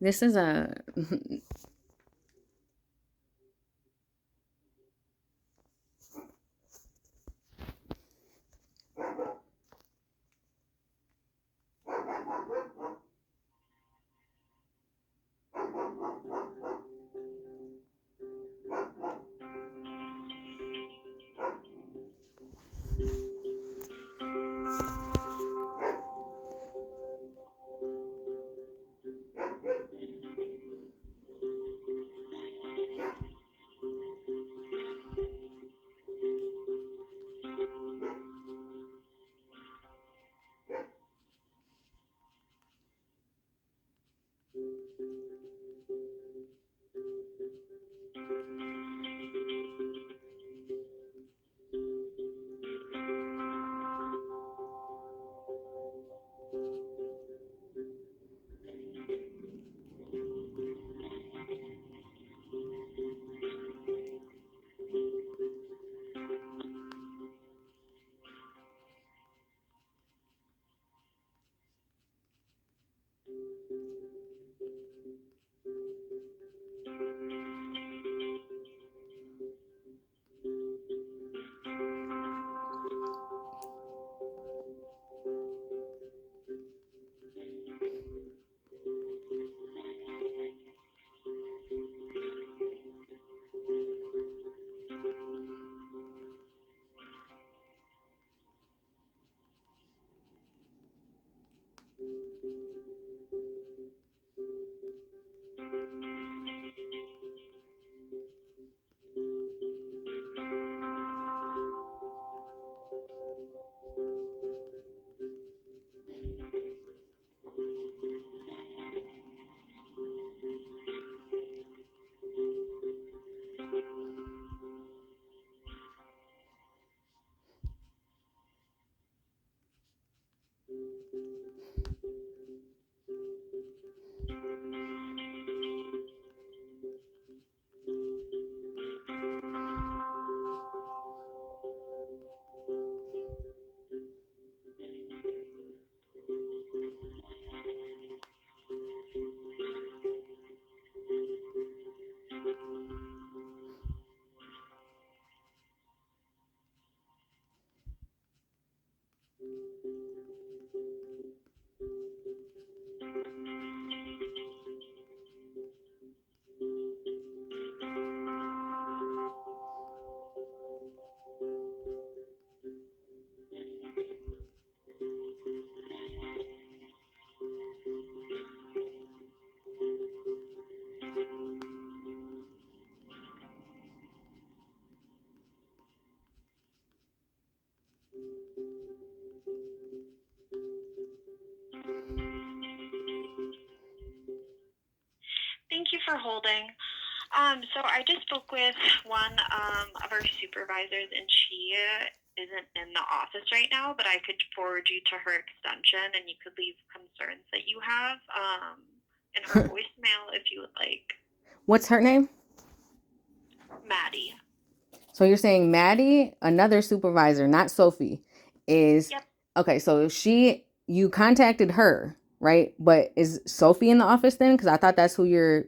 This is a Thank you for holding. So I just spoke with one of our supervisors, and she isn't in the office right now, but I could forward you to her extension, and you could leave concerns that you have in her voicemail if you would like. what's her name? Maddie. So you're saying Maddie, another supervisor, not Sophie, is Yep. okay. So you contacted her, right? But is Sophie in the office then? Because I thought that's who you're,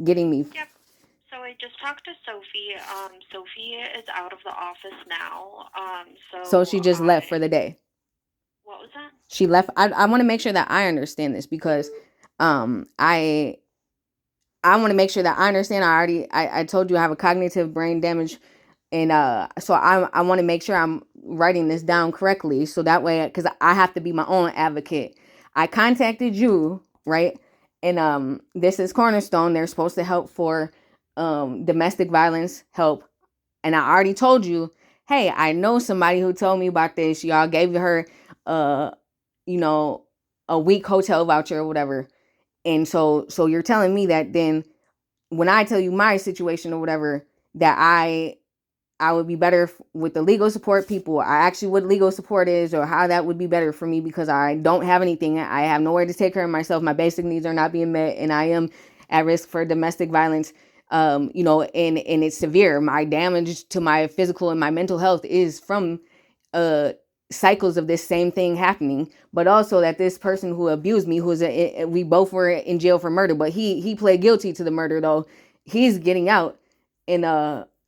getting me. Yep. So I just talked to Sophie. Sophie is out of the office now. So she just left for the day. What was that? She left. I want to make sure that I understand this because, I want to make sure that I understand. I told you I have a cognitive brain damage, and so I want to make sure I'm writing this down correctly, so that way, because I have to be my own advocate. I contacted you, right? And this is Cornerstone. They're supposed to help for domestic violence help, and I already told you, hey, I know somebody who told me about this. Y'all gave her uh you know a week hotel voucher or whatever. And so you're telling me that then when I tell you my situation or whatever, that I would be better with the legal support people. I actually what legal support is, or how that would be better for me, because I don't have anything. I have nowhere to take care of myself. My basic needs are not being met, and I am at risk for domestic violence. And it's severe. My damage to my physical and my mental health is from cycles of this same thing happening, but also that this person who abused me, we both were in jail for murder, but he pled guilty to the murder though. He's getting out in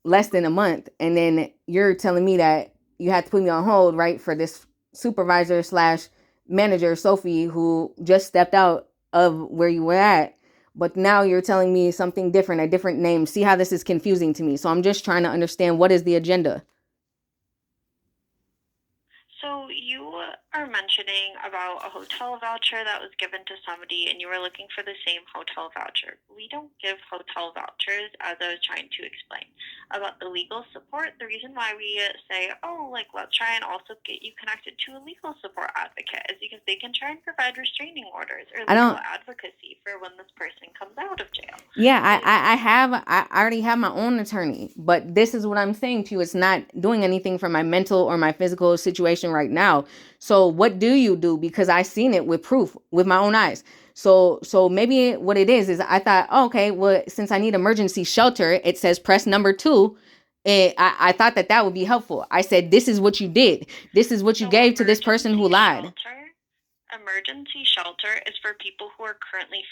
less than a month, and then you're telling me that you had to put me on hold, right, for this supervisor slash manager Sophie who just stepped out of where you were at. But now you're telling me something different, a different name. See how this is confusing to me. So I'm just trying to understand, what is the agenda? So you are mentioning about a hotel voucher that was given to somebody, and you were looking for the same hotel voucher. We don't give hotel vouchers, as I was trying to explain. About the legal support, the reason why we say, oh, like, let's try and also get you connected to a legal support advocate is because they can try and provide restraining orders or legal advocacy for when this person comes out of jail. Yeah, I already have my own attorney, but this is what I'm saying to you. It's not doing anything for my mental or my physical situation right now. So what do you do? Because I seen it with proof with my own eyes. So maybe what it is I thought, oh, okay, well, since I need emergency shelter, it says press number 2. I thought that would be helpful. I said, this is what you did. This is what you gave to this person who lied. Emergency shelter is for people who are currently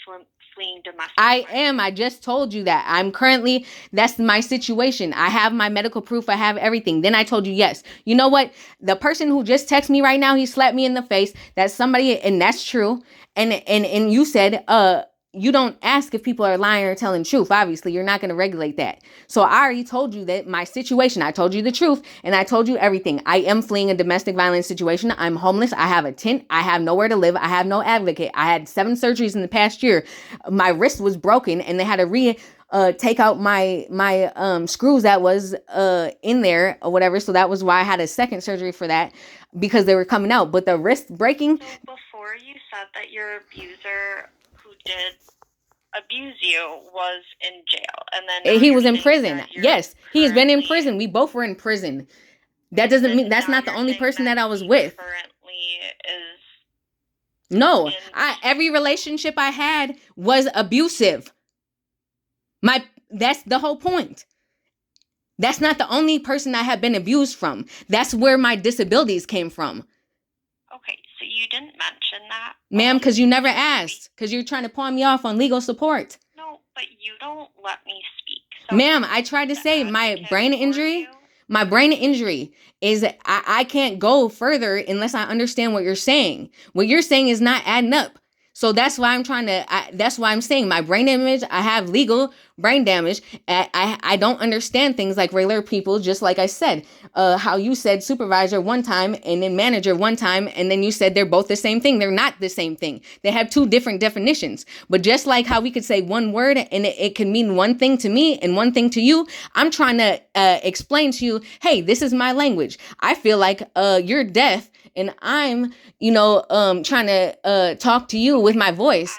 fleeing domestic violence. I just told you that. That's my situation. I have my medical proof. I have everything. Then I told you, yes. You know what? The person who just texted me right now, he slapped me in the face. That's somebody, and that's true. And you said, you don't ask if people are lying or telling truth. Obviously, you're not going to regulate that. So I already told you that my situation, I told you the truth, and I told you everything. I am fleeing a domestic violence situation. I'm homeless. I have a tent. I have nowhere to live. I have no advocate. I had 7 surgeries in the past year. My wrist was broken, and they had to take out my screws that was in there or whatever. So that was why I had a second surgery for that, because they were coming out. But the wrist breaking. So before you said that your abuser who did abuse you was in jail, and then he was in prison. Yes, he has been in prison. We both were in prison. That doesn't mean that's not the only person that I was with. No, every relationship I had was abusive. That's the whole point. That's not the only person I have been abused from. That's where my disabilities came from. Okay, so you didn't mention that. Ma'am, because you never asked. Because you're trying to pawn me off on legal support. No, but you don't let me speak. So ma'am, I tried to say my brain injury is I can't go further unless I understand what you're saying. What you're saying is not adding up. So that's why that's why I'm saying my brain damage, I have legal brain damage. I don't understand things like regular people, just like I said, how you said supervisor one time and then manager one time, and then you said they're both the same thing. They're not the same thing. They have 2 different definitions. But just like how we could say one word and it can mean one thing to me and one thing to you, I'm trying to explain to you, hey, this is my language. I feel like you're deaf, and I'm, trying to talk to you with my voice.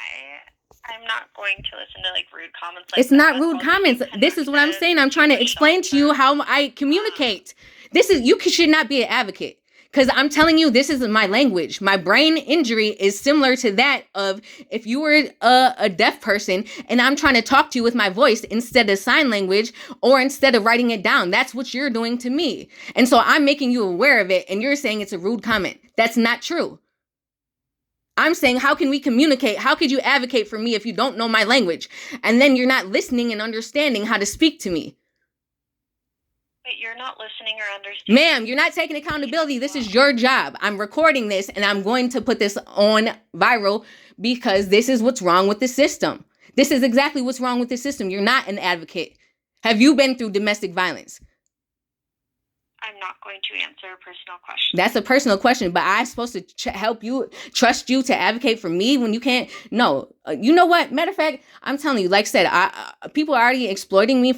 I'm not going to listen to rude comments. It's not rude comments. This is what I'm saying. I'm trying to explain to you how I communicate. You should not be an advocate. Because I'm telling you, this is my language. My brain injury is similar to that of if you were a deaf person and I'm trying to talk to you with my voice instead of sign language or instead of writing it down. That's what you're doing to me. And so I'm making you aware of it, and you're saying it's a rude comment. That's not true. I'm saying, how can we communicate? How could you advocate for me if you don't know my language? And then you're not listening and understanding how to speak to me. You're not listening or understanding. Ma'am, you're not taking accountability. This is your job. I'm recording this, and I'm going to put this on viral because this is what's wrong with the system. This is exactly what's wrong with the system. You're not an advocate. Have you been through domestic violence? I'm not going to answer a personal question. That's a personal question, but I'm supposed to help you, trust you to advocate for me when you can't? No. You know what? Matter of fact, I'm telling you, like I said, people are already exploiting me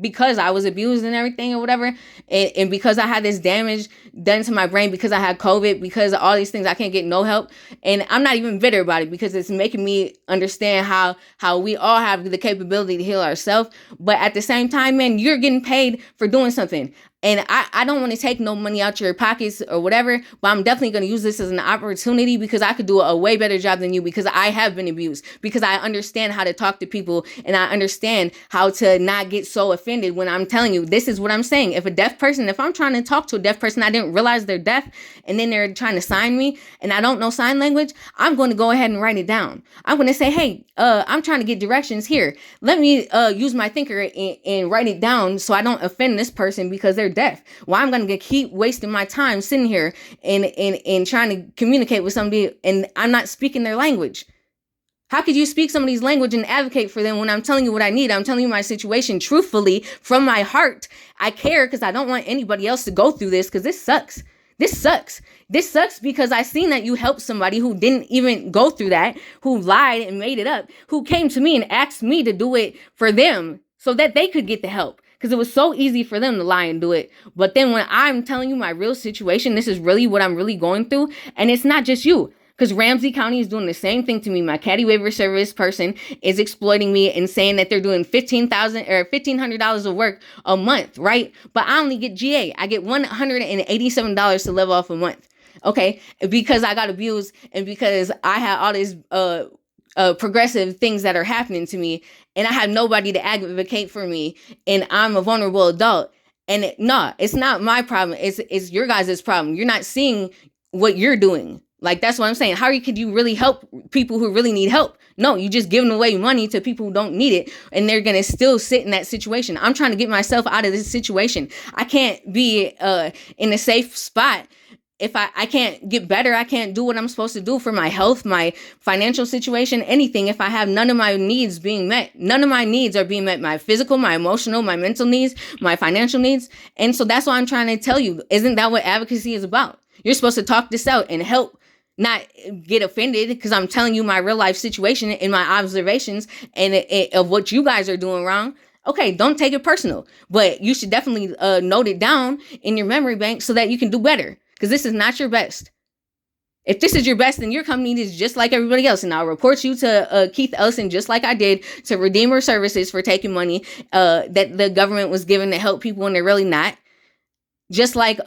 because I was abused and everything or whatever. And because I had this damage done to my brain, because I had COVID, because of all these things, I can't get no help. And I'm not even bitter about it because it's making me understand how we all have the capability to heal ourselves. But at the same time, man, you're getting paid for doing something. And I don't want to take no money out your pockets or whatever, but I'm definitely going to use this as an opportunity because I could do a way better job than you, because I have been abused, because I understand how to talk to people, and I understand how to not get so offended when I'm telling you, this is what I'm saying. If I'm trying to talk to a deaf person, I didn't realize they're deaf, and then they're trying to sign me, and I don't know sign language, I'm going to go ahead and write it down. I'm going to say, hey, I'm trying to get directions here. Let me use my thinker and write it down so I don't offend this person because they're deaf. Why I'm going to keep wasting my time sitting here and trying to communicate with somebody and I'm not speaking their language? How could you speak somebody's language and advocate for them when I'm telling you what I need? I'm telling you my situation truthfully from my heart. I care because I don't want anybody else to go through this, because this sucks. This sucks. This sucks because I seen that you helped somebody who didn't even go through that, who lied and made it up, who came to me and asked me to do it for them so that they could get the help. Because it was so easy for them to lie and do it. But then when I'm telling you my real situation, this is really what I'm really going through. And it's not just you. Because Ramsey County is doing the same thing to me. My caddy waiver service person is exploiting me and saying that they're doing $1,500 or $1,500 of work a month, right? But I only get GA. I get $187 to live off a month, okay? Because I got abused and because I had all these progressive things that are happening to me, and I have nobody to advocate for me, and I'm a vulnerable adult. And it's not my problem. It's your guys' problem. You're not seeing what you're doing. Like, that's what I'm saying. How could you really help people who really need help? No, you just giving away money to people who don't need it, and they're going to still sit in that situation. I'm trying to get myself out of this situation. I can't be in a safe spot if I can't get better. I can't do what I'm supposed to do for my health, my financial situation, anything, if I have none of my needs being met. None of my needs are being met. My physical, my emotional, my mental needs, my financial needs. And so that's why I'm trying to tell you, isn't that what advocacy is about? You're supposed to talk this out and help, not get offended because I'm telling you my real life situation and my observations and of what you guys are doing wrong. Okay, don't take it personal, but you should definitely note it down in your memory bank so that you can do better, because this is not your best. If this is your best, then your company is just like everybody else, and I'll report you to Keith Ellison, just like I did to Redeemer Services for taking money that the government was given to help people when they're really not. Just like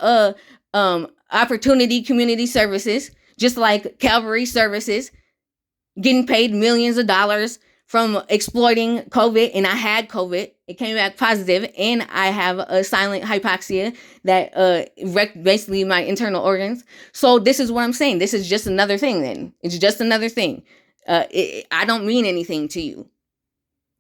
Opportunity Community Services, just like Calvary Services, getting paid millions of dollars from exploiting COVID. And I had COVID. It came back positive, and I have a silent hypoxia that wrecked basically my internal organs. So this is what I'm saying. This is just another thing then. It's just another thing. I don't mean anything to you.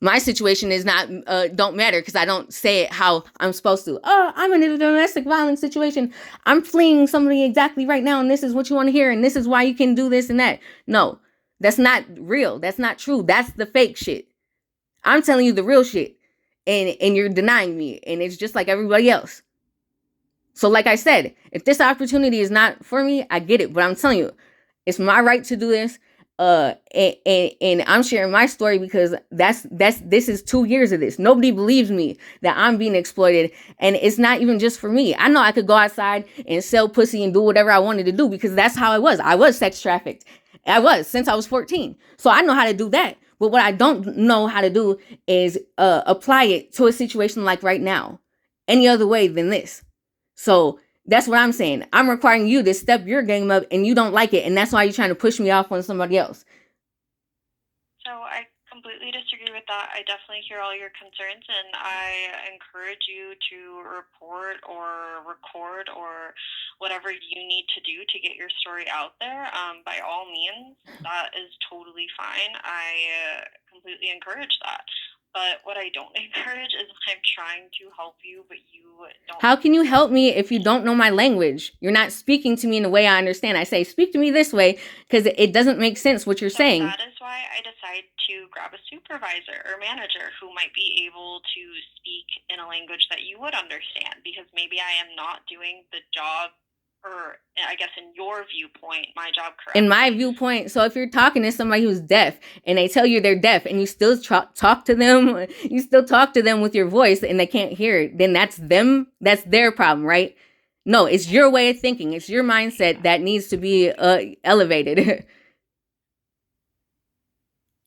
My situation is not, don't matter, because I don't say it how I'm supposed to. Oh, I'm in a domestic violence situation. I'm fleeing somebody exactly right now, and this is what you want to hear, and this is why you can do this and that. No, that's not real. That's not true. That's the fake shit. I'm telling you the real shit, and you're denying me, and it's just like everybody else. So like I said, if this opportunity is not for me, I get it, but I'm telling you, it's my right to do this. And I'm sharing my story because this is 2 years of this. Nobody believes me that I'm being exploited, and it's not even just for me. I know I could go outside and sell pussy and do whatever I wanted to do because that's how I was. I was sex trafficked. I was since I was 14. So I know how to do that. But what I don't know how to do is apply it to a situation like right now, any other way than this. So that's what I'm saying. I'm requiring you to step your game up, and you don't like it, and that's why you're trying to push me off on somebody else. So I completely disagree with that. I definitely hear all your concerns, and I encourage you to report or record or whatever you need to do to get your story out there. By all means, that is totally fine. I completely encourage that. But what I don't encourage is I'm trying to help you, but you don't. How can you help me if you don't know my language? You're not speaking to me in a way I understand. I say, speak to me this way, because it doesn't make sense what you're saying. That is why I decide to grab a supervisor or manager who might be able to speak in a language that you would understand, because maybe I am not doing the job, or I guess in your viewpoint, my job correctly. In my viewpoint, so if you're talking to somebody who's deaf and they tell you they're deaf and you still talk to them, you still talk to them with your voice and they can't hear it, then that's them. That's their problem, right? No, it's your way of thinking. It's your mindset that needs to be elevated.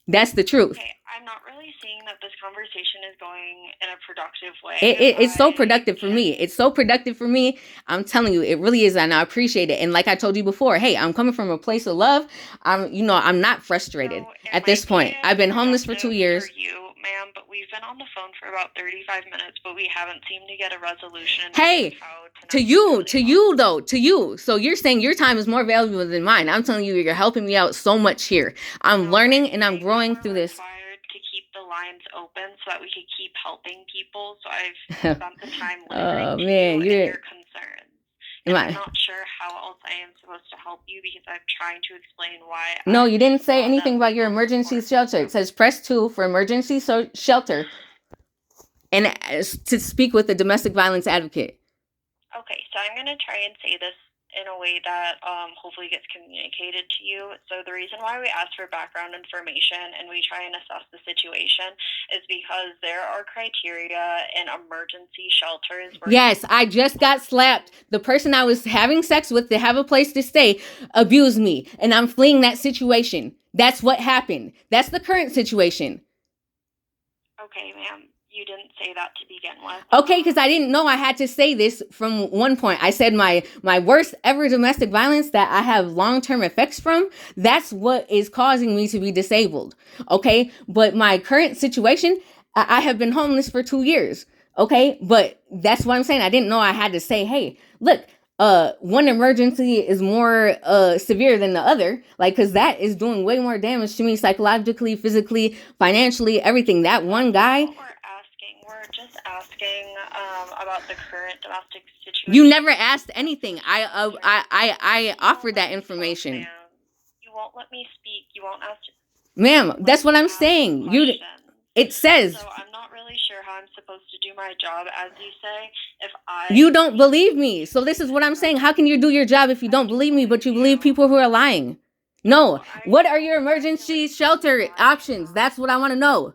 That's the truth. Okay, I'm not really seeing that this conversation is going in a productive way. It's so productive for me. It's so productive for me. I'm telling you, it really is, and I appreciate it. And like I told you before, hey, I'm coming from a place of love. I'm not frustrated at this point. I've been homeless for 2 years. For you, ma'am, but we've been on the phone for about 35 minutes, but we haven't seemed to get a resolution. Hey, to you. So you're saying your time is more valuable than mine. I'm telling you, you're helping me out so much here. I'm learning and I'm growing through this. To keep the lines open so that we could keep helping people. So I've spent the time listening to you and your concerns. And I'm not sure how else I am supposed to help you because I'm trying to explain why. No, you didn't say anything about your emergency shelter. It says press 2 for emergency shelter and to speak with a domestic violence advocate. Okay, so I'm going to try and say this in a way that hopefully gets communicated to you. So the reason why we ask for background information and we try and assess the situation is because there are criteria in emergency shelters. Yes, I just got slapped. The person I was having sex with to have a place to stay abused me, and I'm fleeing that situation. That's what happened. That's the current situation. Okay, ma'am. You didn't say that to begin with. Okay, because I didn't know I had to say this from one point. I said my worst ever domestic violence that I have long-term effects from, that's what is causing me to be disabled. Okay, but my current situation, I have been homeless for 2 years. Okay, but that's what I'm saying. I didn't know I had to say, hey, look, one emergency is more severe than the other, like, because that is doing way more damage to me psychologically, physically, financially, everything. That one guy. We're just asking about the current domestic situation. You never asked anything. I offered that information. You won't let me speak. You won't ask. Ma'am, that's what I'm saying. It says. So I'm not really sure how I'm supposed to do my job, as you say, if You don't believe me. So this is what I'm saying. How can you do your job if you don't believe me, but you believe people who are lying? No. What are your emergency shelter options? That's what I want to know.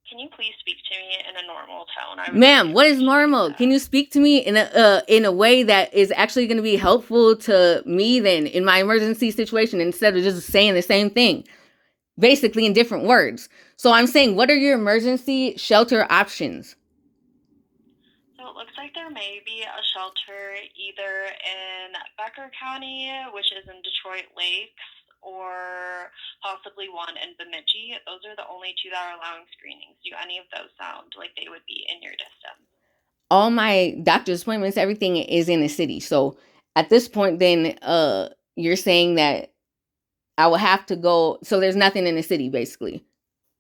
Can you please speak to me in a normal tone? Ma'am, what is normal? Can you speak to me in a way that is actually going to be helpful to me then in my emergency situation instead of just saying the same thing, basically in different words? So I'm saying, what are your emergency shelter options? So it looks like there may be a shelter either in Becker County, which is in Detroit Lakes, or possibly one in Bemidji. Those are the only 2 that are allowing screenings. Do any of those sound like they would be in your distance? All my doctor's appointments, everything is in the city. So at this point, then you're saying that I will have to go. So there's nothing in the city, basically.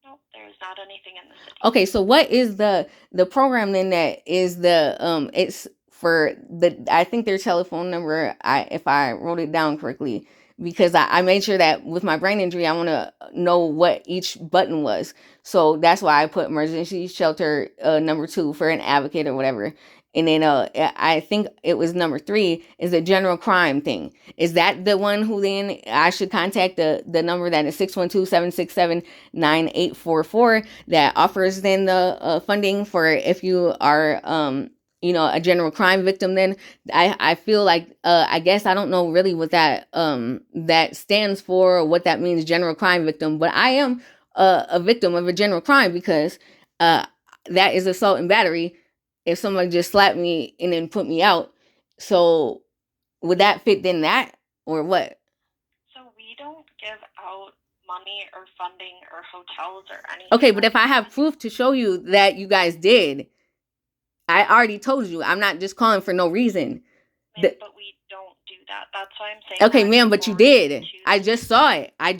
No, there's not anything in the city. Okay, so what is the program then that is it's for I think their telephone number, if I wrote it down correctly, because I made sure that with my brain injury, I want to know what each button was. So that's why I put emergency shelter number 2 for an advocate or whatever. And then I think it was number 3 is the general crime thing. Is that the one who then I should contact the number that is 612-767-9844 that offers then the funding for if you are a general crime victim? Then I feel like I guess I don't know really what that stands for or what that means, general crime victim, but I am a victim of a general crime because that is assault and battery if somebody just slapped me and then put me out. So would that fit in that or what? So we don't give out money or funding or hotels or anything. Okay, but if I have proof to show you that you guys did, I already told you, I'm not just calling for no reason. But we don't do that. That's why I'm saying. Okay, ma'am, but you did. I just saw it. But I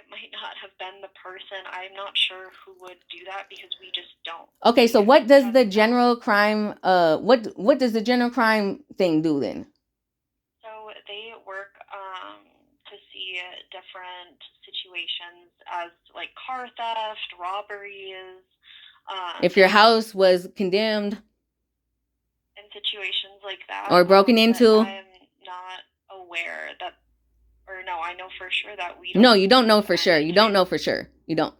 might not have been the person. I'm not sure who would do that because we just don't. Okay, so what does the general crime what does the general crime thing do then? So they work to see different situations as like car theft, robberies. If your house was condemned. In situations like that. Or broken into. I'm not aware that, or no, I know for sure that we don't. No, you don't know for sure. You don't know for sure. You don't.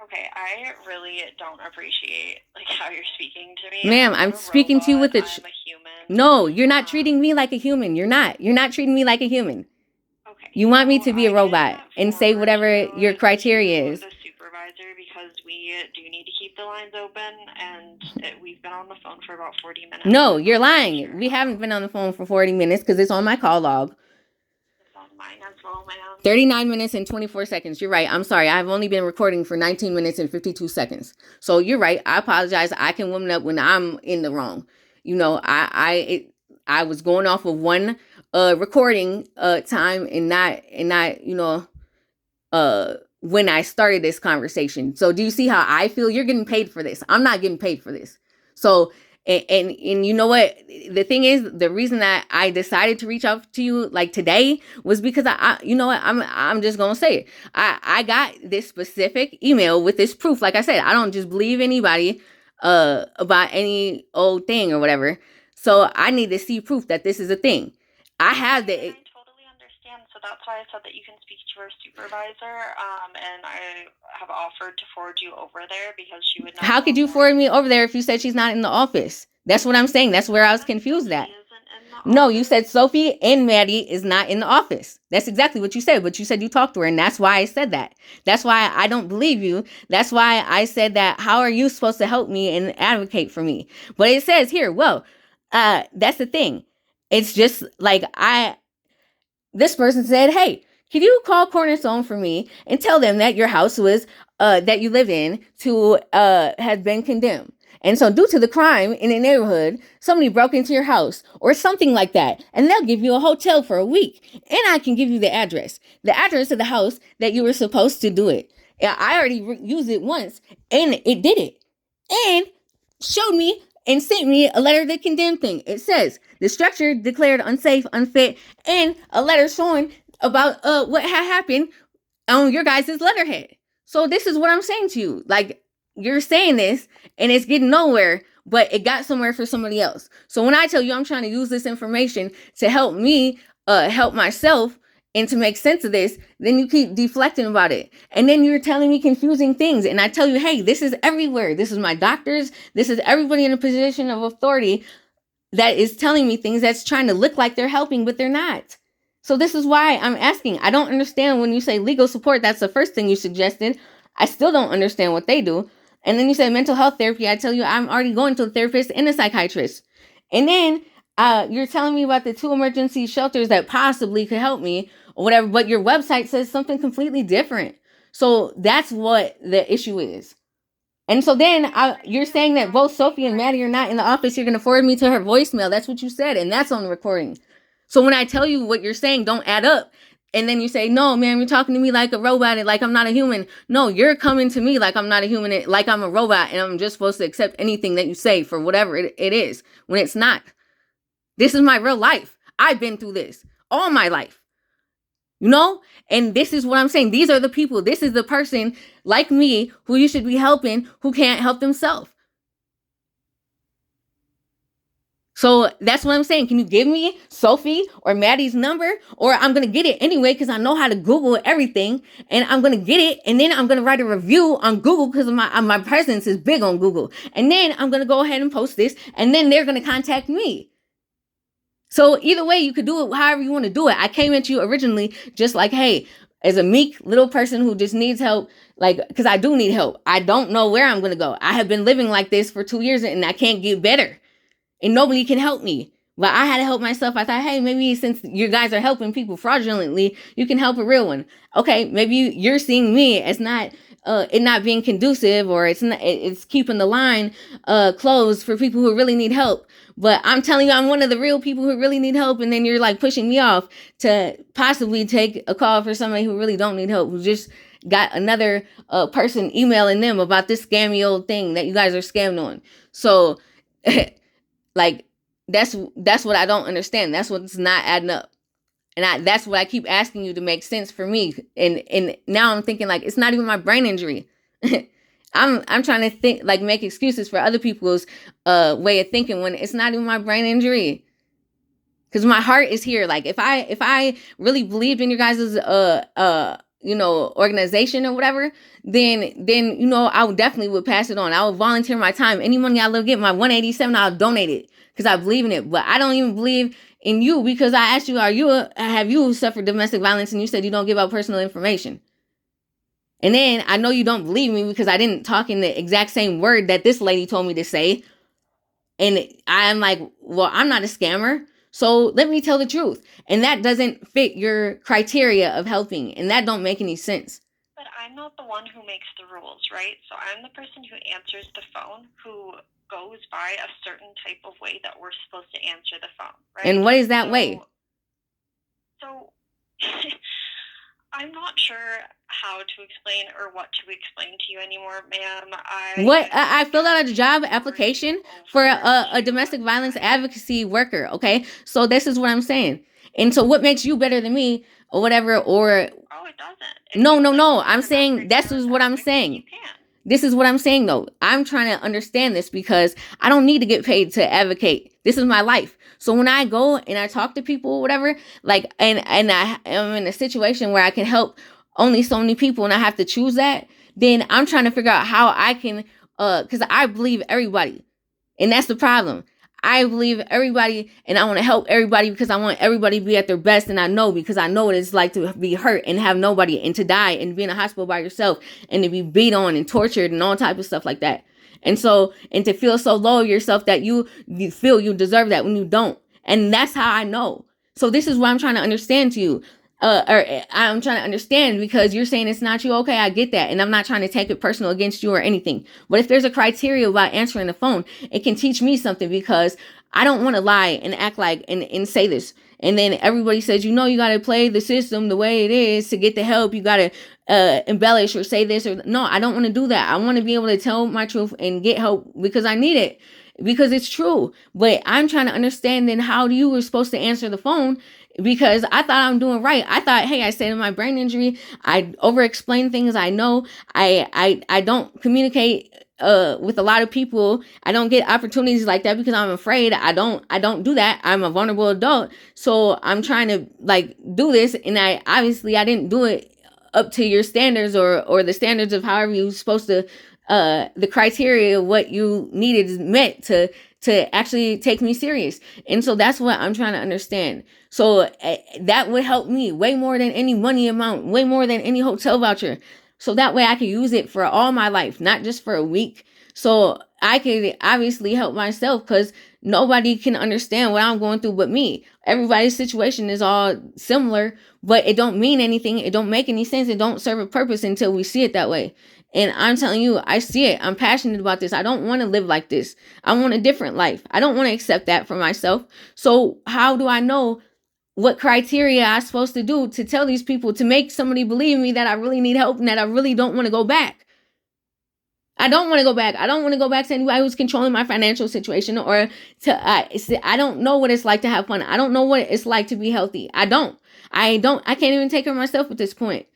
Okay, I really don't appreciate like how you're speaking to me. Ma'am, I'm speaking to you with I'm a human. No, you're not treating me like a human. You're not treating me like a human. Okay. You want me to be a I robot can and say forward whatever you your criteria to is. the supervisor because we do need to keep the lines open, and we've been on the phone for about 40 minutes. No, you're lying. We haven't been on the phone for 40 minutes because it's on my call log. It's on mine as well, ma'am. 39 minutes and 24 seconds. You're right. I'm sorry. I've only been recording for 19 minutes and 52 seconds. So you're right. I apologize. I can woman up when I'm in the wrong. You know, I was going off of one recording time and not, you know, when I started this conversation. So do you see how I feel? You're getting paid for this. I'm not getting paid for this. So and you know what, the thing is, the reason that I decided to reach out to you like today was because I you know what, I'm just gonna say it. I got this specific email with this proof. Like I said, I don't just believe anybody about any old thing or whatever. So I need to see proof that this is a thing. I have the. I totally understand. So that's why I said that you can speak to our supervisor, and I have offered to forward you over there because she would know. How could you forward me over there if you said she's not in the office? That's what I'm saying. That's where I was confused at. No, you said Sophie and Maddie is not in the office. That's exactly what you said, but you said you talked to her, and that's why I said that. That's why I don't believe you. That's why I said that. How are you supposed to help me and advocate for me? But it says here, well, that's the thing. It's just like this person said, hey, can you call Cornerstone for me and tell them that your house was that you live in has been condemned. And so due to the crime in the neighborhood, somebody broke into your house or something like that, and they'll give you a hotel for a week. And I can give you the address of the house that you were supposed to do it. I already used it once and it did it. And showed me and sent me a letter that condemned thing. It says the structure declared unsafe, unfit, and a letter showing about what had happened on your guys' letterhead. So this is what I'm saying to you. Like, you're saying this and it's getting nowhere, but it got somewhere for somebody else. So when I tell you I'm trying to use this information to help me help myself and to make sense of this, then you keep deflecting about it. And then you're telling me confusing things. And I tell you, hey, this is everywhere. This is my doctors. This is everybody in a position of authority that is telling me things that's trying to look like they're helping, but they're not. So this is why I'm asking. I don't understand when you say legal support. That's the first thing you suggested. I still don't understand what they do. And then you say mental health therapy. I tell you, I'm already going to a therapist and a psychiatrist. And then you're telling me about the 2 emergency shelters that possibly could help me or whatever, but your website says something completely different. So that's what the issue is. And so then you're saying that both Sophie and Maddie are not in the office. You're going to forward me to her voicemail. That's what you said. And that's on the recording. So when I tell you what you're saying don't add up, and then you say, no, man, you're talking to me like a robot, like I'm not a human. No, you're coming to me like I'm not a human, like I'm a robot, and I'm just supposed to accept anything that you say for whatever it is, when it's not. This is my real life. I've been through this all my life. You know? And this is what I'm saying. These are the people. This is the person like me who you should be helping who can't help themselves. So that's what I'm saying. Can you give me Sophie or Maddie's number? Or I'm going to get it anyway because I know how to Google everything. And I'm going to get it. And then I'm going to write a review on Google because my presence is big on Google. And then I'm going to go ahead and post this. And then they're going to contact me. So either way, you could do it however you want to do it. I came at you originally just like, hey, as a meek little person who just needs help, like, because I do need help. I don't know where I'm going to go. I have been living like this for 2 years and I can't get better. And nobody can help me. But I had to help myself. I thought, hey, maybe since you guys are helping people fraudulently, you can help a real one. Okay, maybe you're seeing me as not it not being conducive, or it's keeping the line closed for people who really need help. But I'm telling you, I'm one of the real people who really need help, and then you're like pushing me off to possibly take a call for somebody who really don't need help, who just got another person emailing them about this scammy old thing that you guys are scammed on. So like that's what I don't understand. That's what's not adding up. And that's what I keep asking you to make sense for me. And now I'm thinking like it's not even my brain injury. I'm trying to think, like, make excuses for other people's way of thinking when it's not even my brain injury. Because my heart is here. Like if I really believed in your guys' organization or whatever, then I would definitely would pass it on. I would volunteer my time. Any money I get, my $187, I'll donate it. because I believe in it. But I don't even believe in you because I asked you, have you suffered domestic violence? And you said you don't give out personal information. And then I know you don't believe me because I didn't talk in the exact same word that this lady told me to say. And I'm like, well, I'm not a scammer. So let me tell the truth. And that doesn't fit your criteria of helping. And that don't make any sense. But I'm not the one who makes the rules, right? So I'm the person who answers the phone, who goes by a certain type of way that we're supposed to answer the phone, right? And what is that way? So I'm not sure how to explain or what to explain to you anymore, ma'am. I filled out a job application for a domestic violence advocacy worker. Okay, so this is what I'm saying. And so, what makes you better than me, or whatever? Or it doesn't. No. I'm saying this is what I'm saying. You can. This is what I'm saying though. I'm trying to understand this because I don't need to get paid to advocate. This is my life. So when I go and I talk to people or whatever, like, and I am in a situation where I can help only so many people and I have to choose that, then I'm trying to figure out how I can, because I believe everybody. And that's the problem. I believe everybody and I want to help everybody because I want everybody to be at their best. And I know because I know what it's like to be hurt and have nobody and to die and be in a hospital by yourself and to be beat on and tortured and all type of stuff like that. And so, and to feel so low of yourself that you feel you deserve that when you don't. And that's how I know. So this is what I'm trying to understand to you. Or I'm trying to understand because you're saying it's not you. Okay, I get that. And I'm not trying to take it personal against you or anything. But if there's a criteria about answering the phone, it can teach me something because I don't want to lie and act like and say this. And then everybody says, you got to play the system the way it is to get the help. You got to embellish or say this or no, I don't want to do that. I want to be able to tell my truth and get help because I need it. Because it's true. But I'm trying to understand then how you were supposed to answer the phone because I thought I'm doing right. I thought, hey, I said in my brain injury, I over-explain things I know. I don't communicate with a lot of people. I don't get opportunities like that because I'm afraid. I don't do that. I'm a vulnerable adult. So I'm trying to like do this. And I didn't do it up to your standards or the standards of however you're supposed to the criteria of what you needed is meant to actually take me serious. And so that's what I'm trying to understand. So that would help me way more than any money amount, way more than any hotel voucher. So that way I can use it for all my life, not just for a week. So I can obviously help myself because nobody can understand what I'm going through but me. Everybody's situation is all similar, but it don't mean anything. It don't make any sense. It don't serve a purpose until we see it that way. And I'm telling you, I see it. I'm passionate about this. I don't want to live like this. I want a different life. I don't want to accept that for myself. So how do I know what criteria I'm supposed to do to tell these people to make somebody believe me that I really need help and that I really don't want to go back? I don't want to go back. I don't want to go back to anybody who's controlling my financial situation or I don't know what it's like to have fun. I don't know what it's like to be healthy. I can't even take care of myself at this point.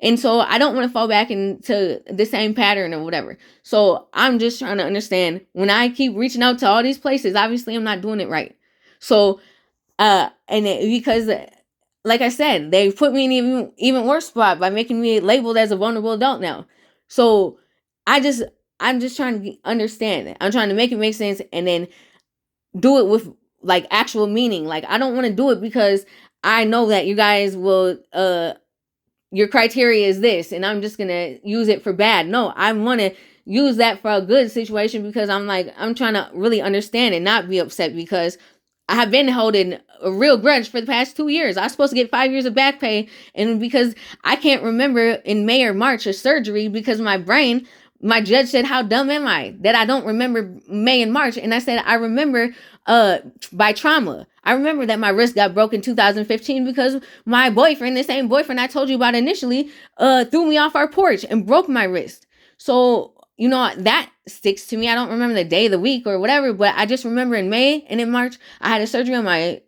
And so I don't want to fall back into the same pattern or whatever. So I'm just trying to understand when I keep reaching out to all these places, obviously I'm not doing it right. So, because like I said, they put me in an even worse spot by making me labeled as a vulnerable adult now. So I'm just trying to understand it. I'm trying to make it make sense and then do it with like actual meaning. Like I don't want to do it because I know that you guys will, your criteria is this and I'm just going to use it for bad. No, I want to use that for a good situation because I'm trying to really understand and not be upset because I have been holding a real grudge for the past 2 years. I was supposed to get 5 years of back pay. And because I can't remember in May or March a surgery because my judge said, how dumb am I that I don't remember May and March? And I said, I remember by trauma. I remember that my wrist got broken in 2015 because my boyfriend, the same boyfriend I told you about initially, threw me off our porch and broke my wrist. So, that sticks to me. I don't remember the day of the week or whatever, but I just remember in May and in March, I had a surgery on my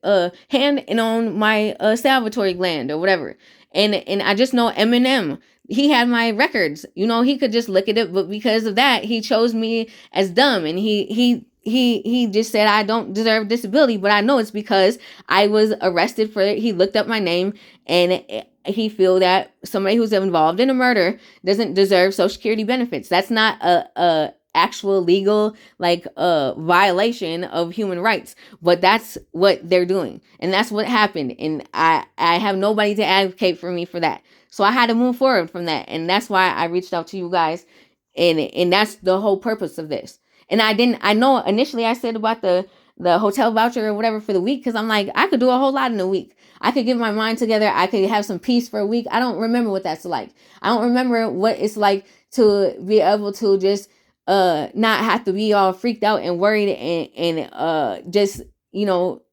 hand and on my salivary gland or whatever. And I just know Eminem, he had my records. He could just look at it, but because of that, he chose me as dumb. And he just said I don't deserve disability, but I know it's because I was arrested for it. He looked up my name and he feel that somebody who's involved in a murder doesn't deserve Social Security benefits. That's not actual legal like violation of human rights, but that's what they're doing, and that's what happened, and I have nobody to advocate for me for that. So I had to move forward from that, and that's why I reached out to you guys, and that's the whole purpose of this. And I know initially I said about the hotel voucher or whatever for the week, because I'm like, I could do a whole lot in a week. I could get my mind together. I could have some peace for a week. I don't remember what that's like. I don't remember what it's like to be able to just not have to be all freaked out and worried and just,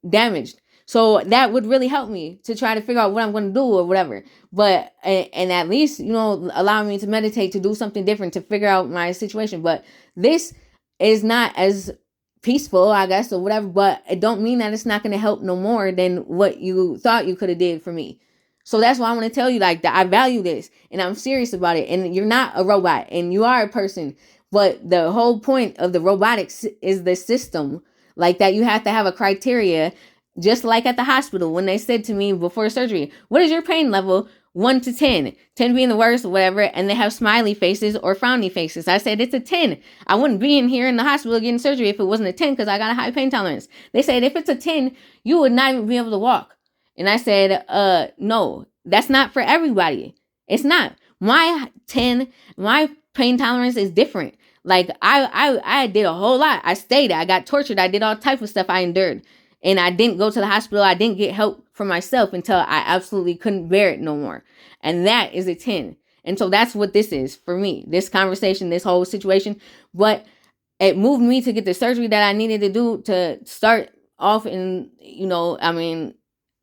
damaged. So that would really help me to try to figure out what I'm going to do or whatever. But and at least, allow me to meditate, to do something different, to figure out my situation. But this is not as peaceful, I guess, or whatever, but it don't mean that it's not going to help no more than what you thought you could have did for me. So that's why I want to tell you, like, that I value this and I'm serious about it. And you're not a robot and you are a person. But the whole point of the robotics is the system, like that you have to have a criteria, just like at the hospital when they said to me before surgery, what is your pain level? 1 to 10, 10 being the worst, whatever, and they have smiley faces or frowny faces. I said, it's a 10. I wouldn't be in here in the hospital getting surgery if it wasn't a 10, because I got a high pain tolerance. They said, if it's a 10, you would not even be able to walk. And I said, no, that's not for everybody. It's not. My pain tolerance is different. Like I did a whole lot. I stayed. I got tortured. I did all type of stuff I endured. And I didn't go to the hospital. I didn't get help for myself until I absolutely couldn't bear it no more. And that is a 10. And so that's what this is for me. This conversation, this whole situation. But it moved me to get the surgery that I needed to do to start off in,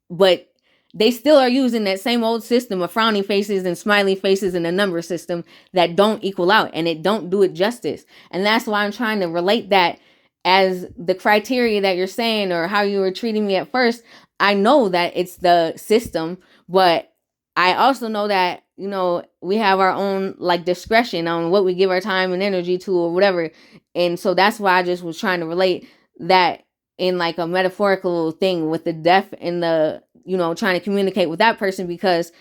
but they still are using that same old system of frowny faces and smiley faces and a number system that don't equal out, and it don't do it justice. And that's why I'm trying to relate that as the criteria that you're saying, or how you were treating me at first. I know that it's the system, but I also know that, we have our own like discretion on what we give our time and energy to or whatever. And so that's why I just was trying to relate that in like a metaphorical thing with the deaf and the, trying to communicate with that person, because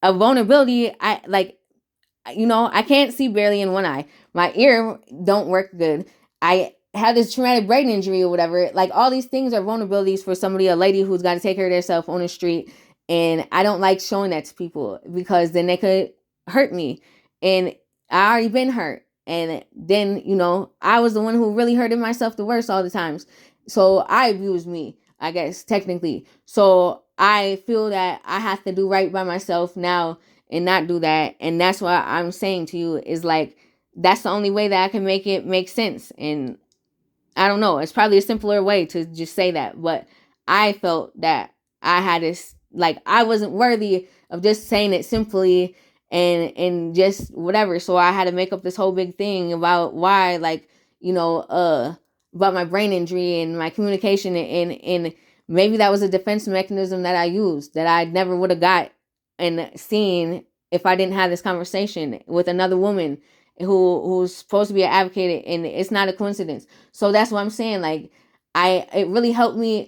a vulnerability, I can't see barely in one eye. My ear don't work good. I have this traumatic brain injury or whatever. Like, all these things are vulnerabilities for somebody, a lady who's got to take care of herself on the street. And I don't like showing that to people, because then they could hurt me. And I already been hurt. And then, I was the one who really hurted myself the worst all the times. So I abused me, I guess, technically. So I feel that I have to do right by myself now and not do that. And that's what I'm saying to you, is like, that's the only way that I can make it make sense. And I don't know, it's probably a simpler way to just say that, but I felt that I had this, like, I wasn't worthy of just saying it simply and just whatever. So I had to make up this whole big thing about why, like, about my brain injury and my communication, and maybe that was a defense mechanism that I used that I never would have got and seen if I didn't have this conversation with another woman who's supposed to be an advocate, and it's not a coincidence. So that's what I'm saying. Like, it really helped me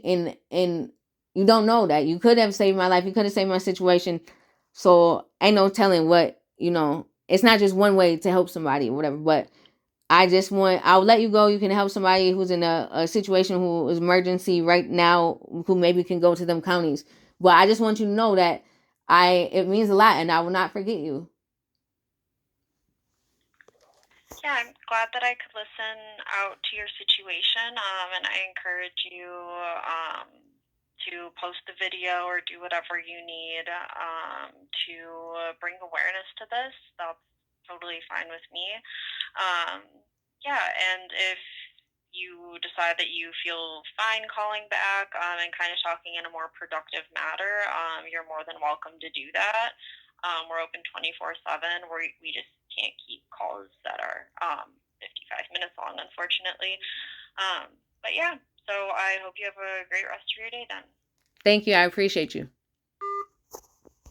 in you don't know that. You could have saved my life. You could have saved my situation. So ain't no telling what, it's not just one way to help somebody or whatever, but I'll let you go. You can help somebody who's in a situation who is emergency right now, who maybe can go to them counties. But I just want you to know that it means a lot, and I will not forget you. Yeah, I'm glad that I could listen out to your situation, and I encourage you to post the video or do whatever you need to bring awareness to this. That's totally fine with me. Yeah, and if you decide that you feel fine calling back and kind of talking in a more productive matter, you're more than welcome to do that. We're open 24/7. We just can't keep calls that are 55 minutes long, unfortunately. But yeah, so I hope you have a great rest of your day then. Thank you. I appreciate you.